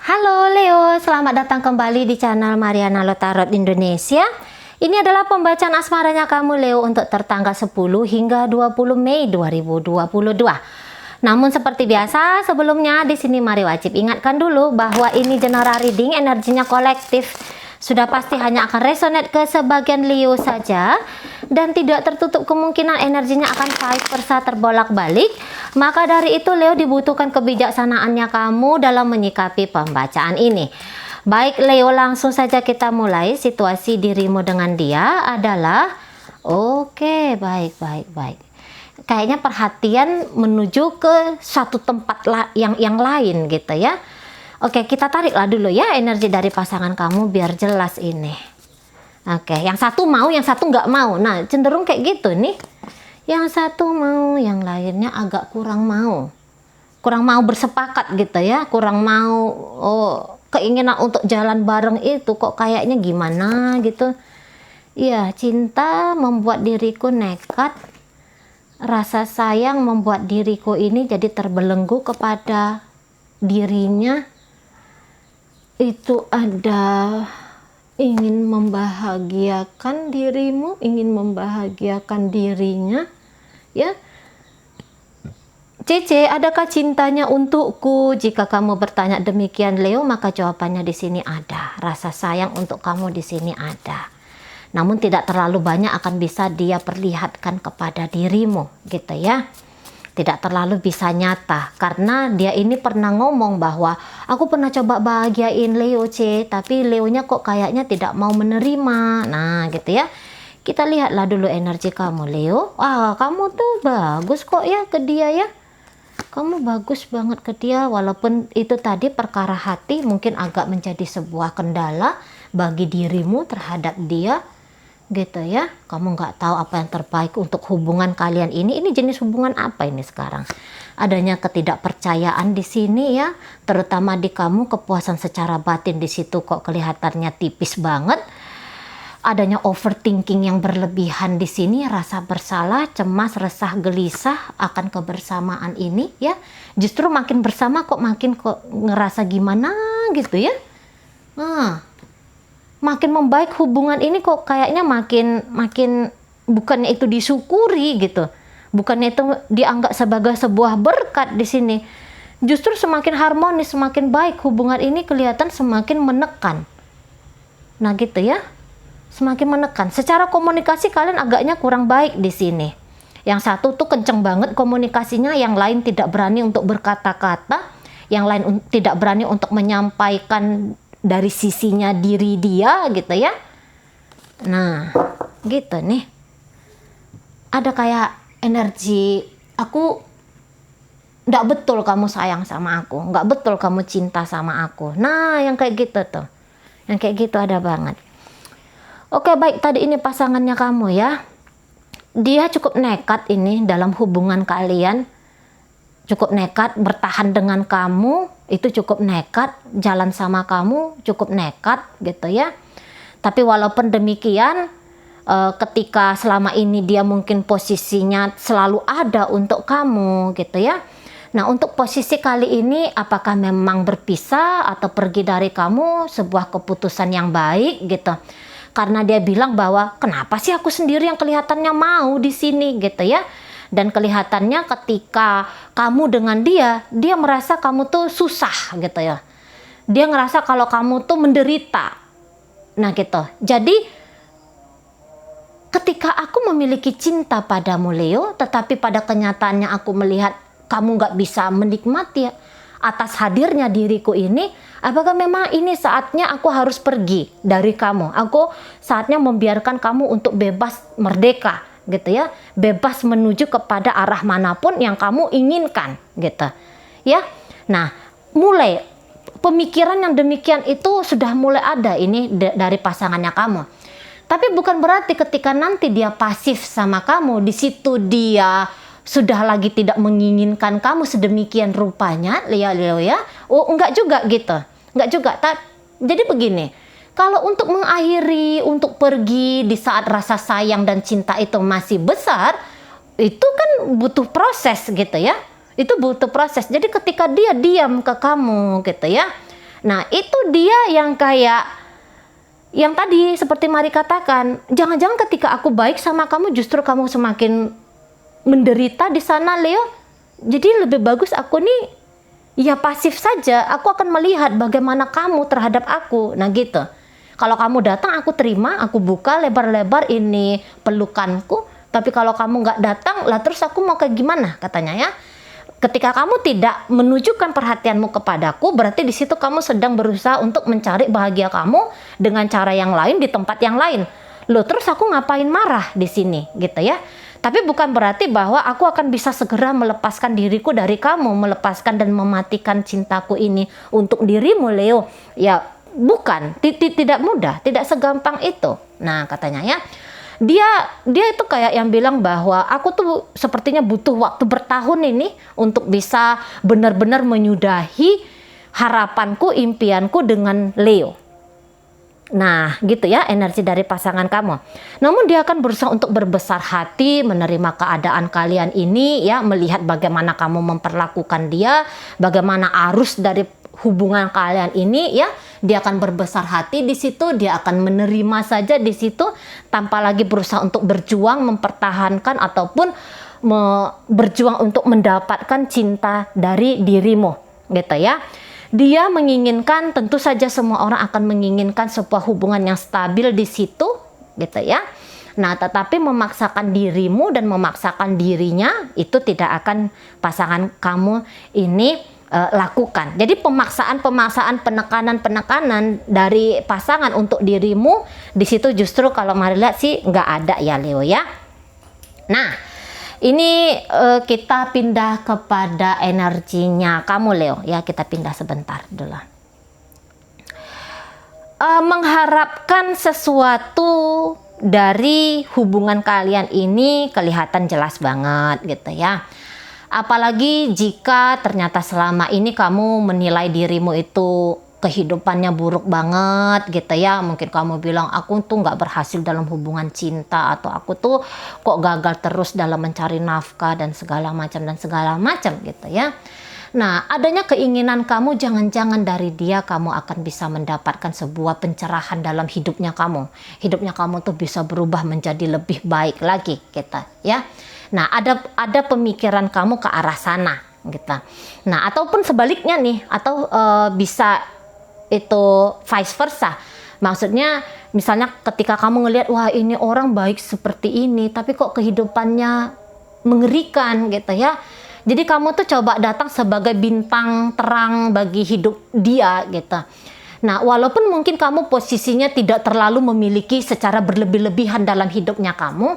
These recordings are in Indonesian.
Halo Leo, selamat datang kembali di channel Mariana Lotarot Indonesia. Ini adalah pembacaan asmaranya kamu Leo untuk tertanggal 10 hingga 20 Mei 2022. Namun seperti biasa sebelumnya di sini mari wajib ingatkan dulu bahwa ini general reading, energinya kolektif. Sudah pasti hanya akan resonate ke sebagian Leo saja dan tidak tertutup kemungkinan energinya akan vice versa terbolak-balik. Maka dari itu Leo dibutuhkan kebijaksanaannya kamu dalam menyikapi pembacaan ini. Baik Leo, langsung saja kita mulai. Situasi dirimu dengan dia adalah oke, baik. Kayaknya perhatian menuju ke suatu tempat yang lain gitu ya. Oke, kita tariklah dulu ya energi dari pasangan kamu biar jelas ini. Oke, yang satu mau, yang satu nggak mau. Nah, cenderung kayak gitu nih. Yang satu mau, yang lainnya agak kurang mau. Kurang mau bersepakat gitu ya. Kurang mau keinginan untuk jalan bareng itu kok kayaknya gimana gitu. Iya, cinta membuat diriku nekat. Rasa sayang membuat diriku ini jadi terbelenggu kepada dirinya. Itu ada ingin membahagiakan dirimu, ingin membahagiakan dirinya ya. Cece, adakah cintanya untukku? Jika kamu bertanya demikian Leo, maka jawabannya di sini ada. Rasa sayang untuk kamu di sini ada. Namun tidak terlalu banyak akan bisa dia perlihatkan kepada dirimu gitu ya. Tidak terlalu bisa nyata karena dia ini pernah ngomong bahwa aku pernah coba bahagiain Leo tapi Leonya kok kayaknya tidak mau menerima. Nah gitu ya, kita lihatlah dulu energi kamu Leo. Wah, kamu tuh bagus kok ya ke dia ya, kamu bagus banget ke dia. Walaupun itu tadi perkara hati mungkin agak menjadi sebuah kendala bagi dirimu terhadap dia gitu ya. Kamu nggak tahu apa yang terbaik untuk hubungan kalian ini jenis hubungan apa ini sekarang. Adanya ketidakpercayaan di sini ya, terutama di kamu. Kepuasan secara batin di situ kok kelihatannya tipis banget. Adanya overthinking yang berlebihan di sini, rasa bersalah, cemas, resah, gelisah akan kebersamaan ini ya. Justru makin bersama kok makin ngerasa gimana gitu ya. Makin membaik hubungan ini kok kayaknya makin bukannya itu disyukuri gitu, bukannya itu dianggap sebagai sebuah berkat di sini. Justru semakin harmonis, semakin baik hubungan ini kelihatan semakin menekan. Nah gitu ya, semakin menekan. Secara komunikasi kalian agaknya kurang baik di sini. Yang satu tuh kenceng banget komunikasinya, yang lain tidak berani untuk berkata-kata, yang lain tidak berani untuk menyampaikan dari sisinya diri dia gitu ya. Nah gitu nih, ada kayak energi aku nggak betul kamu sayang sama aku, nggak betul kamu cinta sama aku. Nah yang kayak gitu tuh, yang kayak gitu ada banget. Oke baik, tadi ini pasangannya kamu ya, dia cukup nekat ini dalam hubungan kalian, cukup nekat bertahan dengan kamu, itu cukup nekat, jalan sama kamu cukup nekat gitu ya. Tapi walaupun demikian, ketika selama ini dia mungkin posisinya selalu ada untuk kamu gitu ya. Nah untuk posisi kali ini, apakah memang berpisah atau pergi dari kamu sebuah keputusan yang baik gitu. Karena dia bilang bahwa kenapa sih aku sendiri yang kelihatannya mau di sini gitu ya. Dan kelihatannya ketika kamu dengan dia merasa kamu tuh susah gitu ya. Dia ngerasa kalau kamu tuh menderita. Nah gitu. Jadi ketika aku memiliki cinta padamu Leo, tetapi pada kenyataannya aku melihat kamu gak bisa menikmati atas hadirnya diriku ini, apakah memang ini saatnya aku harus pergi dari kamu? Aku saatnya membiarkan kamu untuk bebas merdeka gitu ya, bebas menuju kepada arah manapun yang kamu inginkan gitu ya. Nah mulai pemikiran yang demikian itu sudah mulai ada ini dari pasangannya kamu. Tapi bukan berarti ketika nanti dia pasif sama kamu, di situ dia sudah lagi tidak menginginkan kamu sedemikian rupanya Leo ya. Oh enggak juga gitu, enggak juga. Jadi begini, kalau untuk mengakhiri, untuk pergi di saat rasa sayang dan cinta itu masih besar, itu kan butuh proses gitu ya. Itu butuh proses. Jadi ketika dia diam ke kamu gitu ya, Nah, itu dia yang kayak yang tadi seperti Mari katakan, jangan-jangan ketika aku baik sama kamu justru kamu semakin menderita di sana, Leo. Jadi lebih bagus aku nih ya pasif saja. Aku akan melihat bagaimana kamu terhadap aku. Nah gitu. Kalau kamu datang aku terima, aku buka lebar-lebar ini pelukanku. Tapi kalau kamu nggak datang, lah terus aku mau kayak gimana katanya ya. Ketika kamu tidak menunjukkan perhatianmu kepadaku, berarti di situ kamu sedang berusaha untuk mencari bahagia kamu dengan cara yang lain di tempat yang lain. Loh, terus aku ngapain marah di sini gitu ya. Tapi bukan berarti bahwa aku akan bisa segera melepaskan diriku dari kamu, melepaskan dan mematikan cintaku ini untuk dirimu, Leo. Ya, bukan, tidak mudah, tidak segampang itu. Nah, katanya ya, dia itu kayak yang bilang bahwa aku tuh sepertinya butuh waktu bertahun ini untuk bisa benar-benar menyudahi harapanku, impianku dengan Leo. Nah, gitu ya energi dari pasangan kamu. Namun dia akan berusaha untuk berbesar hati, menerima keadaan kalian ini ya, melihat bagaimana kamu memperlakukan dia, bagaimana arus dari hubungan kalian ini ya, dia akan berbesar hati di situ, dia akan menerima saja di situ tanpa lagi berusaha untuk berjuang mempertahankan ataupun berjuang untuk mendapatkan cinta dari dirimu gitu ya. Dia menginginkan, tentu saja semua orang akan menginginkan sebuah hubungan yang stabil di situ gitu ya. Nah, tetapi memaksakan dirimu dan memaksakan dirinya itu tidak akan pasangan kamu ini lakukan. Jadi pemaksaan, penekanan dari pasangan untuk dirimu di situ justru kalau mari lihat sih nggak ada ya, Leo ya. Nah, ini kita pindah kepada energinya kamu, Leo ya. Kita pindah sebentar dulu. Mengharapkan sesuatu dari hubungan kalian ini kelihatan jelas banget gitu ya. Apalagi jika ternyata selama ini kamu menilai dirimu itu kehidupannya buruk banget gitu ya. Mungkin kamu bilang aku tuh nggak berhasil dalam hubungan cinta, atau aku tuh kok gagal terus dalam mencari nafkah dan segala macam gitu ya. Nah, adanya keinginan kamu jangan-jangan dari dia kamu akan bisa mendapatkan sebuah pencerahan dalam hidupnya kamu. Hidupnya kamu tuh bisa berubah menjadi lebih baik lagi gitu ya. Nah, ada pemikiran kamu ke arah sana gitu. Nah, ataupun sebaliknya nih, atau bisa itu vice versa. Maksudnya misalnya ketika kamu ngelihat wah ini orang baik seperti ini tapi kok kehidupannya mengerikan gitu ya. Jadi kamu tuh coba datang sebagai bintang terang bagi hidup dia gitu. Nah, walaupun mungkin kamu posisinya tidak terlalu memiliki secara berlebih-lebihan dalam hidupnya kamu,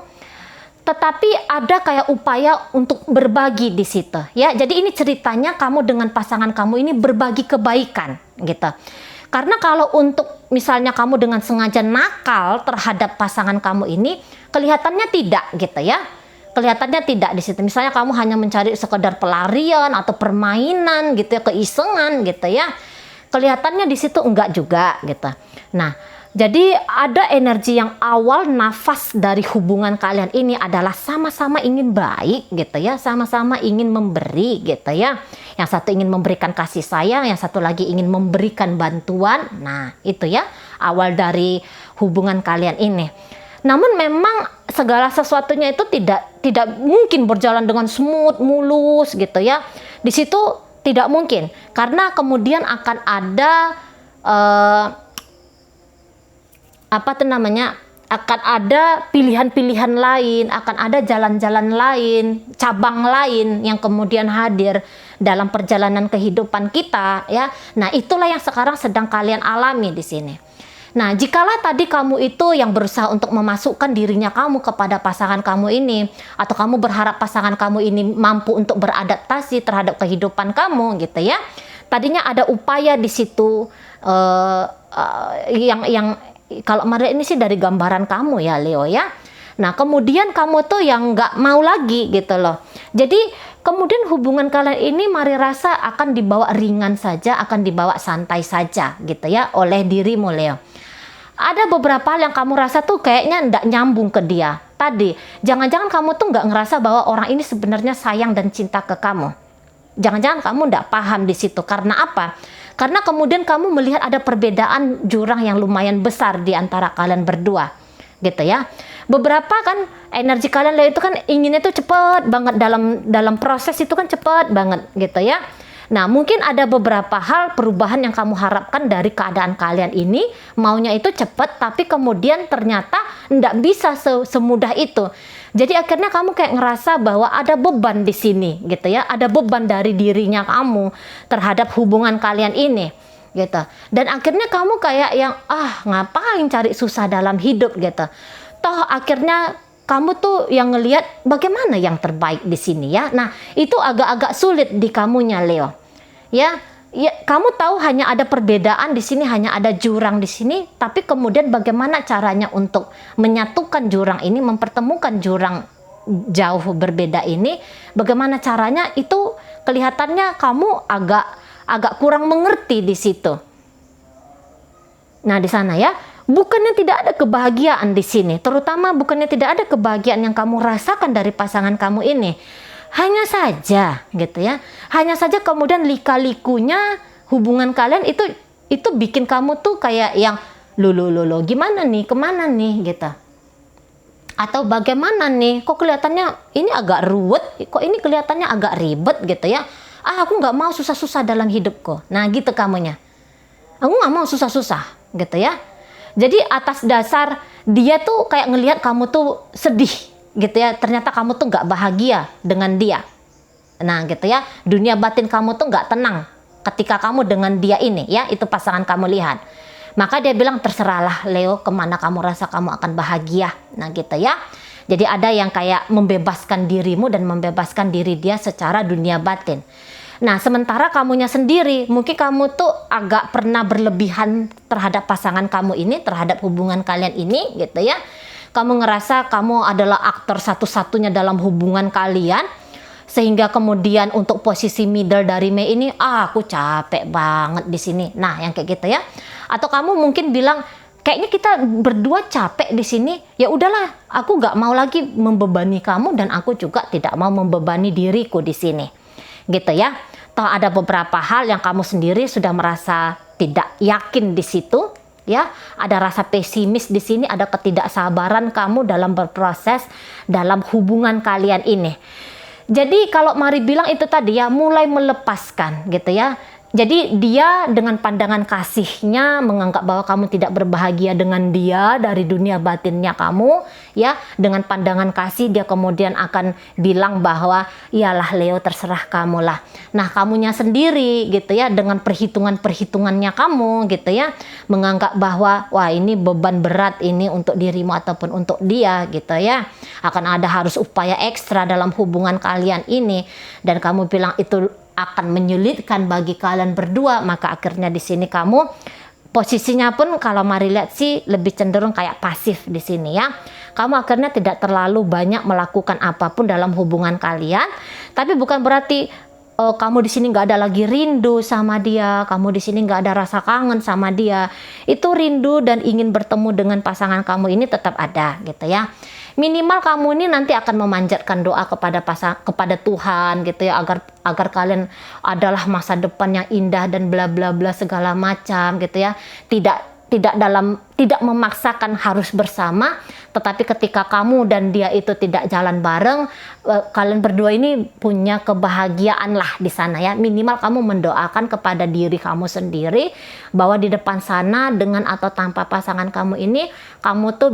tetapi ada kayak upaya untuk berbagi di situ ya. Jadi ini ceritanya kamu dengan pasangan kamu ini berbagi kebaikan gitu. Karena kalau untuk misalnya kamu dengan sengaja nakal terhadap pasangan kamu ini, kelihatannya tidak gitu ya. Kelihatannya tidak di situ. Misalnya kamu hanya mencari sekedar pelarian atau permainan gitu ya, keisengan gitu ya. Kelihatannya di situ enggak juga gitu. Nah, jadi ada energi yang awal nafas dari hubungan kalian ini adalah sama-sama ingin baik gitu ya, sama-sama ingin memberi gitu ya. Yang satu ingin memberikan kasih sayang, yang satu lagi ingin memberikan bantuan. Nah, itu ya awal dari hubungan kalian ini. Namun memang segala sesuatunya itu tidak mungkin berjalan dengan smooth, mulus gitu ya. Di situ tidak mungkin karena kemudian akan ada akan ada pilihan-pilihan lain, akan ada jalan-jalan lain, cabang lain yang kemudian hadir dalam perjalanan kehidupan kita ya. Nah, itulah yang sekarang sedang kalian alami di sini. Nah, jikalau tadi kamu itu yang berusaha untuk memasukkan dirinya kamu kepada pasangan kamu ini, atau kamu berharap pasangan kamu ini mampu untuk beradaptasi terhadap kehidupan kamu gitu ya. Tadinya ada upaya di situ yang kalau Maria ini sih dari gambaran kamu ya, Leo ya. Nah, kemudian kamu tuh yang nggak mau lagi gitu loh. Jadi kemudian hubungan kalian ini Maria rasa akan dibawa ringan saja, akan dibawa santai saja gitu ya oleh dirimu, Leo. Ada beberapa hal yang kamu rasa tuh kayaknya nggak nyambung ke dia. Tadi, jangan-jangan kamu tuh nggak ngerasa bahwa orang ini sebenarnya sayang dan cinta ke kamu. Jangan-jangan kamu nggak paham di situ. Karena apa? Karena kemudian kamu melihat ada perbedaan jurang yang lumayan besar di antara kalian berdua, gitu ya. Beberapa kan energi kalian Leo itu kan inginnya tuh cepet banget, dalam proses itu kan cepet banget, gitu ya. Nah, mungkin ada beberapa hal perubahan yang kamu harapkan dari keadaan kalian ini, maunya itu cepat, tapi kemudian ternyata nggak bisa semudah itu. Jadi akhirnya kamu kayak ngerasa bahwa ada beban di sini, gitu ya. Ada beban dari dirinya kamu terhadap hubungan kalian ini, gitu. Dan akhirnya kamu kayak yang, ngapain cari susah dalam hidup, gitu. Toh akhirnya kamu tuh yang ngelihat bagaimana yang terbaik di sini ya. Nah, itu agak-agak sulit di kamunya Leo. Ya, kamu tahu hanya ada perbedaan di sini, hanya ada jurang di sini, tapi kemudian bagaimana caranya untuk menyatukan jurang ini, mempertemukan jurang jauh berbeda ini, bagaimana caranya itu kelihatannya kamu agak kurang mengerti di situ. Nah, di sana ya. Bukannya tidak ada kebahagiaan di sini, terutama bukannya tidak ada kebahagiaan yang kamu rasakan dari pasangan kamu ini. Hanya saja, gitu ya. Hanya saja kemudian lika-likunya hubungan kalian itu bikin kamu tuh kayak yang lo gimana nih, kemana nih, gitu. Atau bagaimana nih, kok kelihatannya ini agak ruwet, kok ini kelihatannya agak ribet, gitu ya. Aku nggak mau susah-susah dalam hidupku. Nah, gitu kamunya. Aku nggak mau susah-susah, gitu ya. Jadi atas dasar dia tuh kayak ngelihat kamu tuh sedih, gitu ya. Ternyata kamu tuh nggak bahagia dengan dia. Nah, gitu ya. Dunia batin kamu tuh nggak tenang ketika kamu dengan dia ini, ya. Itu pasangan kamu lihat. Maka dia bilang, terserahlah Leo, kemana kamu rasa kamu akan bahagia. Nah, gitu ya. Jadi ada yang kayak membebaskan dirimu dan membebaskan diri dia secara dunia batin. Nah, sementara kamunya sendiri, mungkin kamu tuh agak pernah berlebihan terhadap pasangan kamu ini, terhadap hubungan kalian ini, gitu ya. Kamu ngerasa kamu adalah aktor satu-satunya dalam hubungan kalian, sehingga kemudian untuk posisi middle dari Mei ini, aku capek banget di sini. Nah, yang kayak gitu ya. Atau kamu mungkin bilang, kayaknya kita berdua capek di sini. Ya udahlah, aku nggak mau lagi membebani kamu dan aku juga tidak mau membebani diriku di sini. Gitu ya. Toh ada beberapa hal yang kamu sendiri sudah merasa tidak yakin di situ, ya. Ada rasa pesimis di sini, ada ketidaksabaran kamu dalam berproses dalam hubungan kalian ini. Jadi kalau Mari bilang itu tadi ya, mulai melepaskan, gitu ya. Jadi dia dengan pandangan kasihnya menganggap bahwa kamu tidak berbahagia dengan dia dari dunia batinnya kamu, ya. Dengan pandangan kasih dia kemudian akan bilang bahwa iyalah Leo, terserah kamu lah. Nah, kamunya sendiri, gitu ya, dengan perhitungannya kamu, gitu ya, menganggap bahwa wah, ini beban berat ini untuk dirimu ataupun untuk dia, gitu ya. Akan ada harus upaya ekstra dalam hubungan kalian ini, dan kamu bilang itu akan menyulitkan bagi kalian berdua. Maka akhirnya di sini kamu posisinya pun kalau Mari lihat sih lebih cenderung kayak pasif di sini ya. Kamu akhirnya tidak terlalu banyak melakukan apapun dalam hubungan kalian, tapi bukan berarti kamu di sini nggak ada lagi rindu sama dia, kamu di sini nggak ada rasa kangen sama dia. Itu rindu dan ingin bertemu dengan pasangan kamu ini tetap ada, gitu ya. Minimal kamu ini nanti akan memanjatkan doa kepada Tuhan, gitu ya, agar kalian adalah masa depan yang indah dan bla bla bla segala macam, gitu ya. Tidak memaksakan harus bersama, tetapi ketika kamu dan dia itu tidak jalan bareng, kalian berdua ini punya kebahagiaan lah di sana ya. Minimal kamu mendoakan kepada diri kamu sendiri bahwa di depan sana dengan atau tanpa pasangan kamu ini, kamu tuh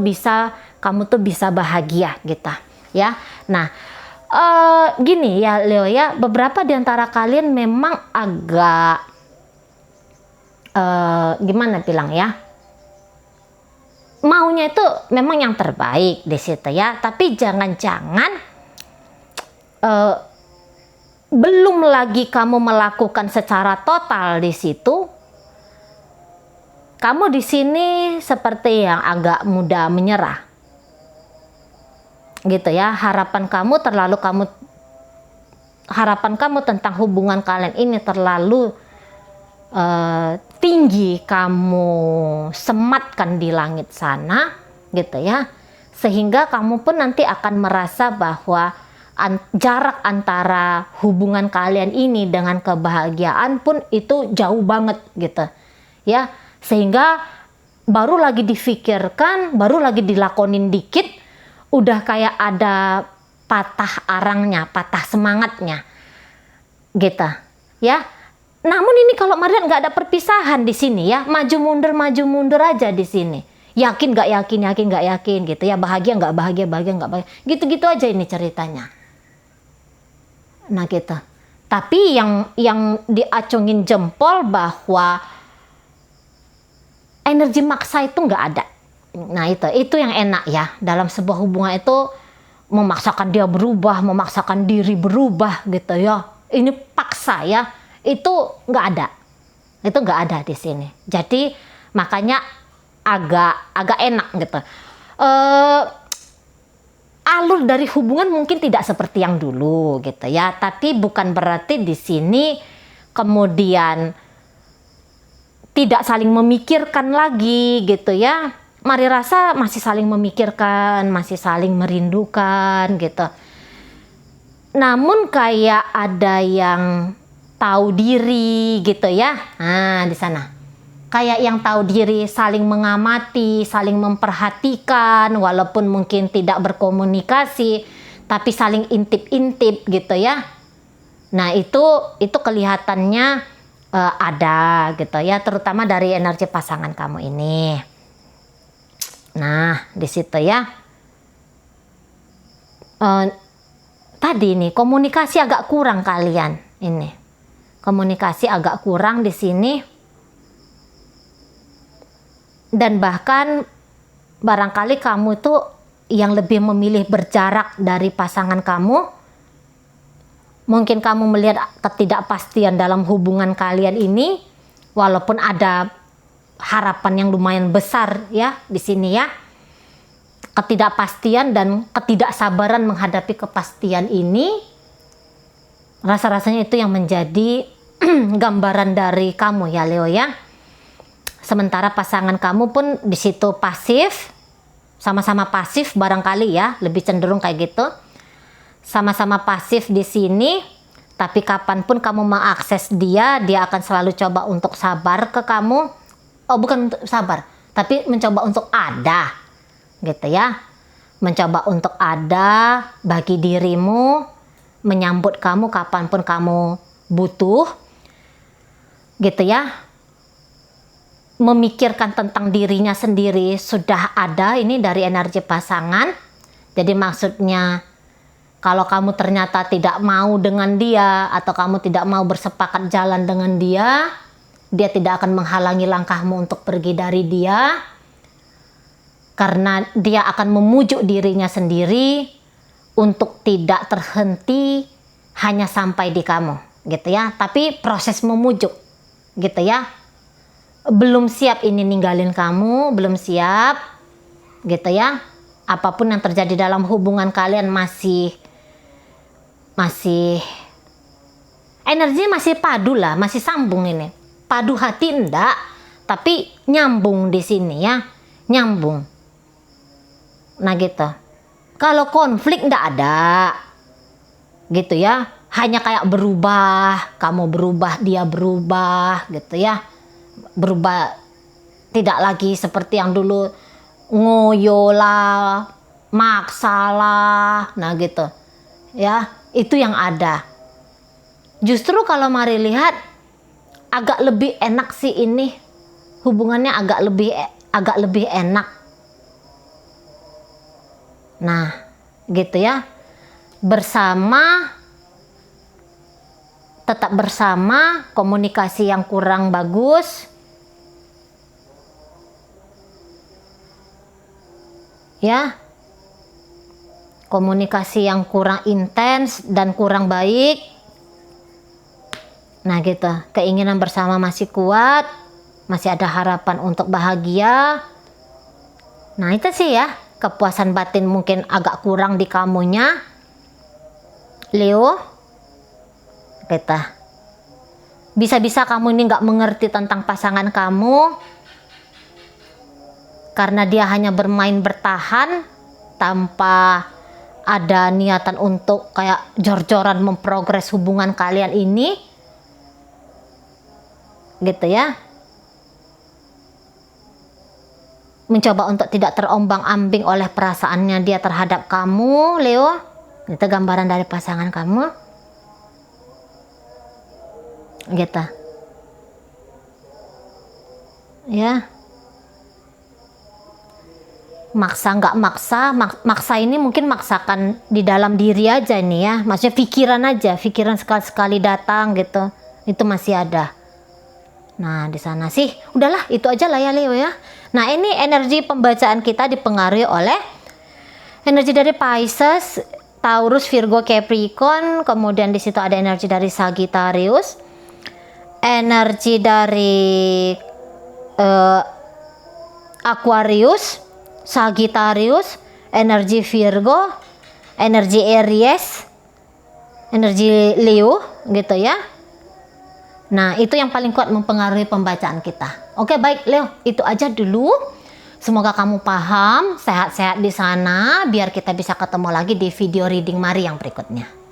bisa bahagia gitu ya. Nah, gini ya Leo ya, beberapa di antara kalian memang agak gimana bilang ya, maunya itu memang yang terbaik di situ ya, tapi jangan-jangan belum lagi kamu melakukan secara total di situ. Kamu di sini seperti yang agak mudah menyerah, gitu ya. Harapan kamu tentang hubungan kalian ini terlalu tinggi, kamu sematkan di langit sana, gitu ya, sehingga kamu pun nanti akan merasa bahwa jarak antara hubungan kalian ini dengan kebahagiaan pun itu jauh banget gitu ya, sehingga baru lagi difikirkan, baru lagi dilakonin dikit udah kayak ada patah arangnya, patah semangatnya gitu ya. Namun ini kalau Marian nggak ada perpisahan di sini ya, maju mundur aja di sini. Yakin nggak yakin, yakin nggak yakin gitu ya, bahagia nggak bahagia, bahagia nggak bahagia, gitu-gitu aja ini ceritanya. Nah gitu. Tapi yang diacungin jempol bahwa energi maksa itu nggak ada. Nah itu yang enak ya, dalam sebuah hubungan itu memaksakan dia berubah, memaksakan diri berubah gitu ya. Ini paksa ya, itu nggak ada. Itu nggak ada di sini. Jadi makanya agak enak gitu. Alur dari hubungan mungkin tidak seperti yang dulu gitu ya, tapi bukan berarti di sini kemudian tidak saling memikirkan lagi gitu ya. Mari rasa masih saling memikirkan, masih saling merindukan gitu. Namun kayak ada yang tahu diri gitu ya. Nah, di sana. Kayak yang tahu diri, saling mengamati, saling memperhatikan, walaupun mungkin tidak berkomunikasi, tapi saling intip-intip gitu ya. Nah itu kelihatannya ada gitu ya, terutama dari energi pasangan kamu ini. Nah di situ ya. Tadi nih komunikasi agak kurang kalian ini. Komunikasi agak kurang di sini. Dan bahkan barangkali kamu tuh yang lebih memilih berjarak dari pasangan kamu. Mungkin kamu melihat ketidakpastian dalam hubungan kalian ini, walaupun ada harapan yang lumayan besar ya di sini ya. Ketidakpastian dan ketidaksabaran menghadapi kepastian ini, rasa-rasanya itu yang menjadi gambaran dari kamu ya Leo ya. Sementara pasangan kamu pun di situ pasif, sama-sama pasif barangkali ya, lebih cenderung kayak gitu. Sama-sama pasif di sini, tapi kapanpun kamu mengakses dia, dia akan selalu coba untuk sabar ke kamu. Oh bukan untuk sabar, tapi mencoba untuk ada, gitu ya. Mencoba untuk ada bagi dirimu, menyambut kamu kapanpun kamu butuh, gitu ya. Memikirkan tentang dirinya sendiri sudah ada ini dari energi pasangan. Jadi maksudnya kalau kamu ternyata tidak mau dengan dia atau kamu tidak mau bersepakat jalan dengan dia, dia tidak akan menghalangi langkahmu untuk pergi dari dia, karena dia akan memujuk dirinya sendiri untuk tidak terhenti hanya sampai di kamu gitu ya, tapi proses memujuk gitu ya. Belum siap ini ninggalin kamu, belum siap gitu ya. Apapun yang terjadi dalam hubungan kalian masih energinya masih padu lah, masih sambung ini. Padu hati enggak, tapi nyambung di sini ya, nyambung. Nah gitu. Kalau konflik enggak ada gitu ya, hanya kayak berubah, kamu berubah, dia berubah gitu ya. Berubah, tidak lagi seperti yang dulu ngoyolah, maksalah, nah gitu ya, itu yang ada. Justru kalau mari lihat agak lebih enak sih ini hubungannya, agak lebih enak. Nah gitu ya, tetap bersama, komunikasi yang kurang bagus ya, komunikasi yang kurang intens dan kurang baik. Nah gitu, keinginan bersama masih kuat, masih ada harapan untuk bahagia. Nah itu sih ya, kepuasan batin mungkin agak kurang di kamunya Leo. Kita bisa-bisa kamu ini nggak mengerti tentang pasangan kamu karena dia hanya bermain bertahan tanpa ada niatan untuk kayak jor-joran memprogres hubungan kalian ini, gitu ya. Mencoba untuk tidak terombang-ambing oleh perasaannya dia terhadap kamu, Leo. Itu gambaran dari pasangan kamu. Gitu. Ya. Maksa nggak maksa, maksa ini mungkin maksakan di dalam diri aja ini ya. Maksudnya pikiran aja, pikiran sekali-sekali datang gitu. Itu masih ada. Nah, di sana sih udahlah, itu aja lah ya Leo ya. Nah, ini energi pembacaan kita dipengaruhi oleh energi dari Pisces, Taurus, Virgo, Capricorn, kemudian di situ ada energi dari Sagittarius, energi dari Aquarius, Sagittarius, energi Virgo, energi Aries, energi Leo gitu ya. Nah, itu yang paling kuat mempengaruhi pembacaan kita. Oke, baik Leo, itu aja dulu. Semoga kamu paham, sehat-sehat di sana, biar kita bisa ketemu lagi di video reading Mari yang berikutnya.